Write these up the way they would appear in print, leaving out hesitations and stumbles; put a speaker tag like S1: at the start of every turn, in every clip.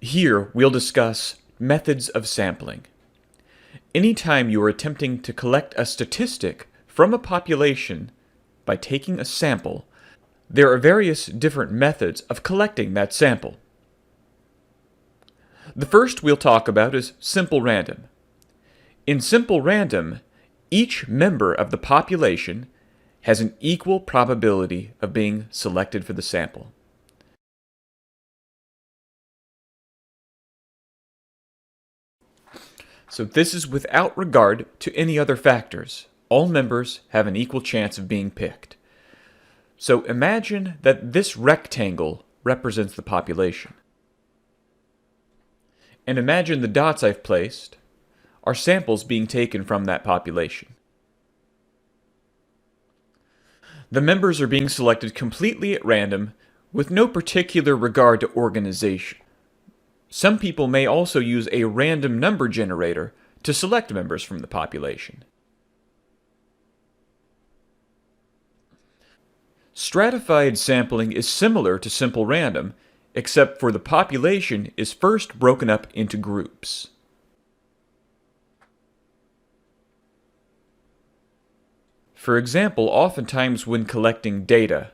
S1: Here, we'll discuss methods of sampling. Anytime you are attempting to collect a statistic from a population by taking a sample, there are various different methods of collecting that sample. The first we'll talk about is simple random. In simple random, each member of the population has an equal probability of being selected for the sample. So this is without regard to any other factors. All members have an equal chance of being picked. So imagine that this rectangle represents the population. And imagine the dots I've placed are samples being taken from that population. The members are being selected completely at random with no particular regard to organization. Some people may also use a random number generator to select members from the population. Stratified sampling is similar to simple random, except for the population is first broken up into groups. For example, oftentimes when collecting data,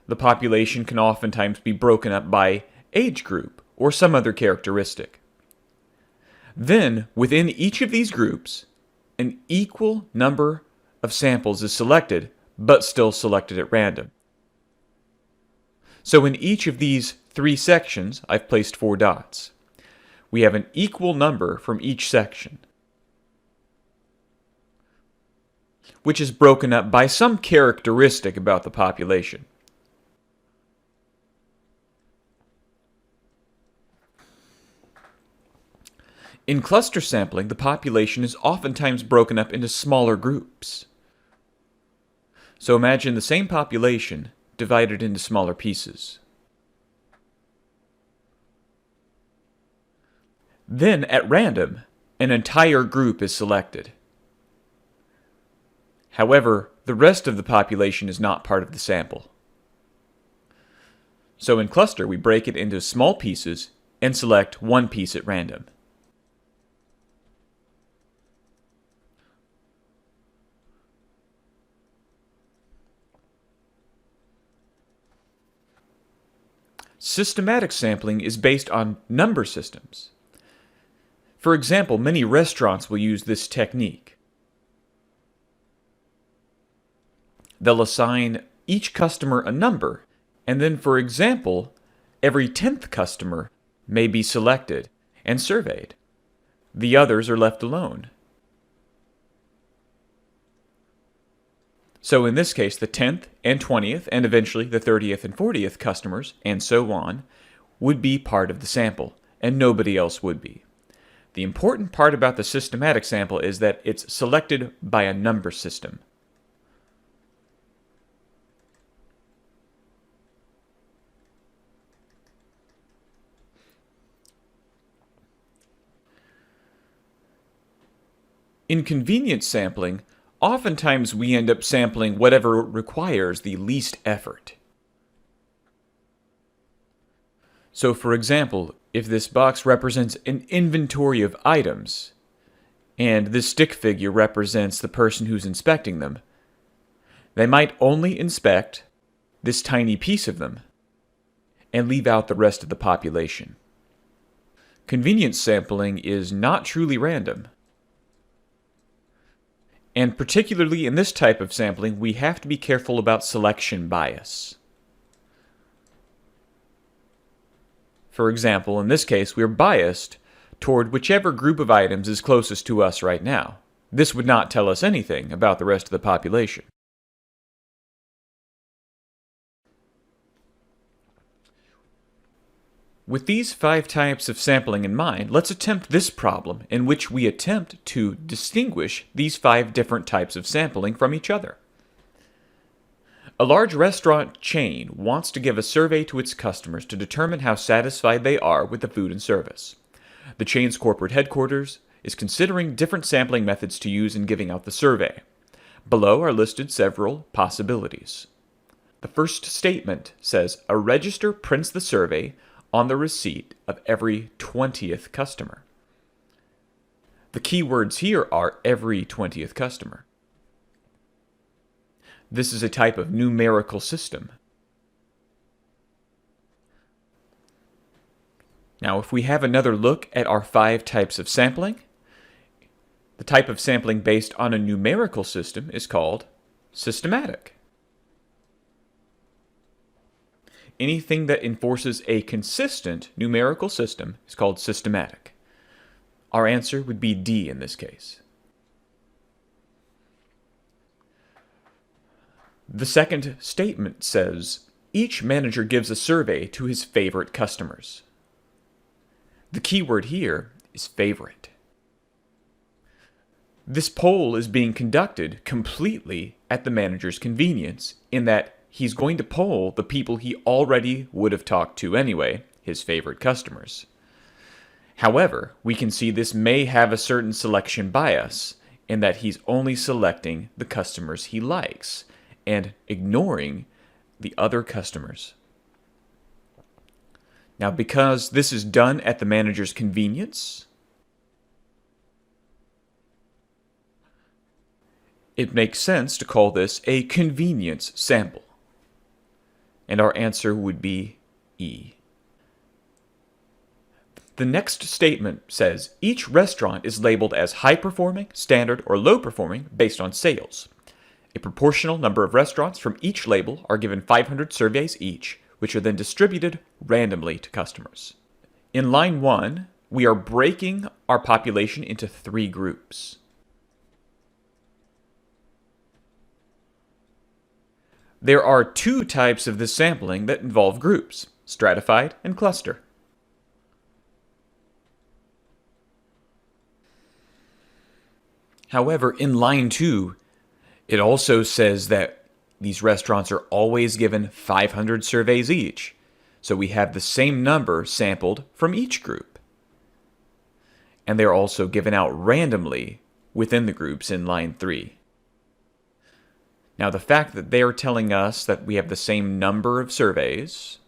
S1: the population can oftentimes be broken up by age group or some other characteristic. Then, within each of these groups, an equal number of samples is selected, but still selected at random. So in each of these 3 sections, I've placed 4 dots. We have an equal number from each section, which is broken up by some characteristic about the population. In cluster sampling, the population is oftentimes broken up into smaller groups. So imagine the same population divided into smaller pieces. Then, at random, an entire group is selected. However, the rest of the population is not part of the sample. So in cluster, we break it into small pieces and select one piece at random. Systematic sampling is based on number systems. For example, many restaurants will use this technique. They'll assign each customer a number, and then, for example, every 10th customer may be selected and surveyed. The others are left alone. So in this case, the 10th and 20th, and eventually the 30th and 40th customers, and so on, would be part of the sample, and nobody else would be. The important part about the systematic sample is that it's selected by a number system. In convenience sampling, oftentimes we end up sampling whatever requires the least effort. So for example, if this box represents an inventory of items, and this stick figure represents the person who's inspecting them, they might only inspect this tiny piece of them, and leave out the rest of the population. Convenience sampling is not truly random. And particularly in this type of sampling, we have to be careful about selection bias. For example, in this case, we're biased toward whichever group of items is closest to us right now. This would not tell us anything about the rest of the population. With these 5 types of sampling in mind, let's attempt this problem in which we attempt to distinguish these 5 different types of sampling from each other. A large restaurant chain wants to give a survey to its customers to determine how satisfied they are with the food and service. The chain's corporate headquarters is considering different sampling methods to use in giving out the survey. Below are listed several possibilities. The first statement says, a register prints the survey on the receipt of every 20th customer. The key words here are every 20th customer. This is a type of numerical system. Now, if we have another look at our 5 types of sampling, the type of sampling based on a numerical system is called systematic. Anything that enforces a consistent numerical system is called systematic. Our answer would be D in this case. The second statement says, each manager gives a survey to his favorite customers. The key word here is favorite. This poll is being conducted completely at the manager's convenience, in that he's going to poll the people he already would have talked to anyway, his favorite customers. However, we can see this may have a certain selection bias, in that he's only selecting the customers he likes and ignoring the other customers. Now, because this is done at the manager's convenience, it makes sense to call this a convenience sample. And our answer would be E. The next statement says, each restaurant is labeled as high-performing, standard, or low-performing based on sales. A proportional number of restaurants from each label are given 500 surveys each, which are then distributed randomly to customers. In line 1, we are breaking our population into 3 groups. There are 2 types of this sampling that involve groups, stratified and cluster. However, in line 2, it also says that these restaurants are always given 500 surveys each, so we have the same number sampled from each group. And they're also given out randomly within the groups in line 3. Now, the fact that they're telling us that we have the same number of surveys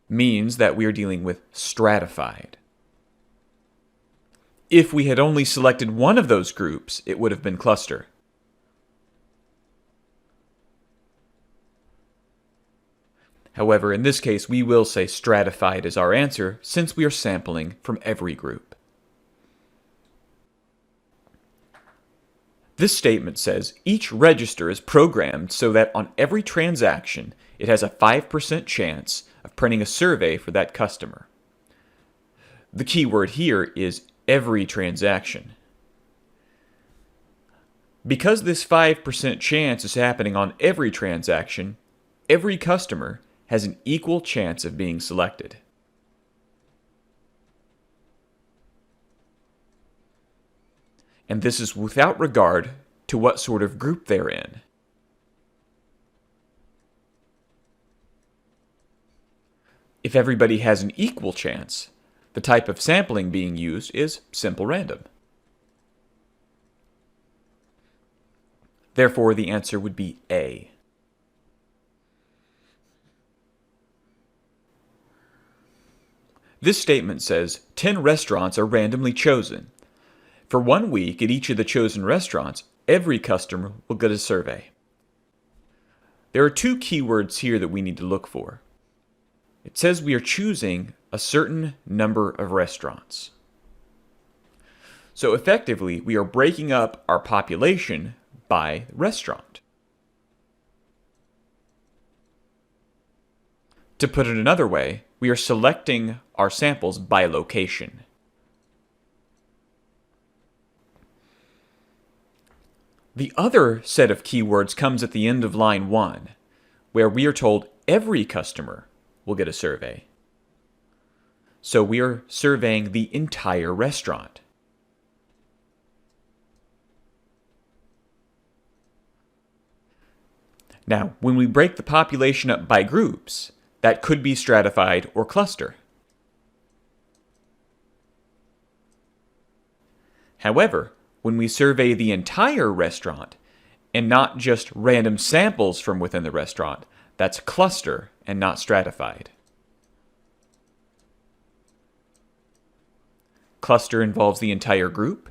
S1: means that we are dealing with stratified. If we had only selected one of those groups, it would have been cluster. However, in this case, we will say stratified is our answer, since we are sampling from every group. This statement says each register is programmed so that on every transaction, it has a 5% chance of printing a survey for that customer. The key word here is every transaction. Because this 5% chance is happening on every transaction, every customer has an equal chance of being selected. And this is without regard to what sort of group they're in. If everybody has an equal chance, the type of sampling being used is simple random. Therefore, the answer would be A. This statement says 10 restaurants are randomly chosen. For 1 week at each of the chosen restaurants, every customer will get a survey. There are 2 keywords here that we need to look for. It says we are choosing a certain number of restaurants. So effectively, we are breaking up our population by restaurant. To put it another way, we are selecting our samples by location. The other set of keywords comes at the end of line 1, where we are told every customer will get a survey. So we are surveying the entire restaurant. Now, when we break the population up by groups, that could be stratified or cluster. However, when we survey the entire restaurant, and not just random samples from within the restaurant, That's cluster and not stratified. Cluster involves the entire group,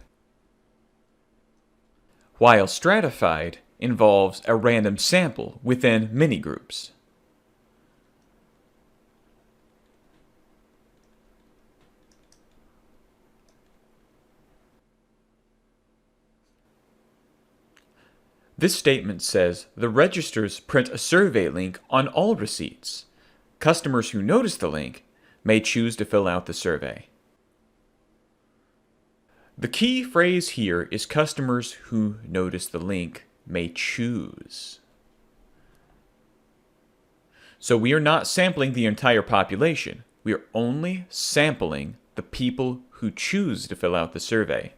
S1: while stratified involves a random sample within many groups. This statement says the registers print a survey link on all receipts. Customers who notice the link may choose to fill out the survey. The key phrase here is customers who notice the link may choose. So we are not sampling the entire population. We are only sampling the people who choose to fill out the survey.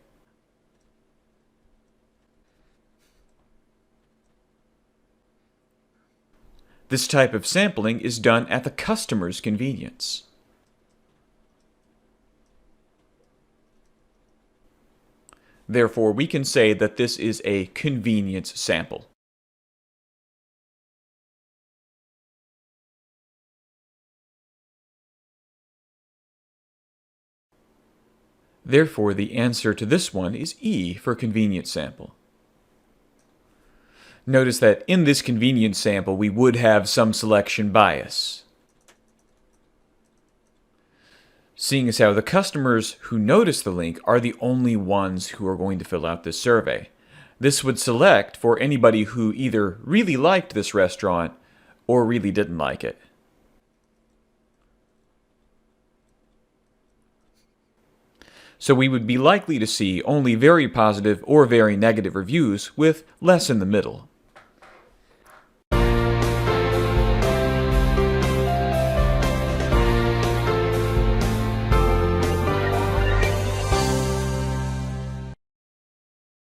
S1: This type of sampling is done at the customer's convenience. Therefore, we can say that this is a convenience sample. Therefore, the answer to this one is E for convenience sample. Notice that in this convenience sample, we would have some selection bias. Seeing as how the customers who notice the link are the only ones who are going to fill out this survey. This would select for anybody who either really liked this restaurant or really didn't like it. So we would be likely to see only very positive or very negative reviews with less in the middle.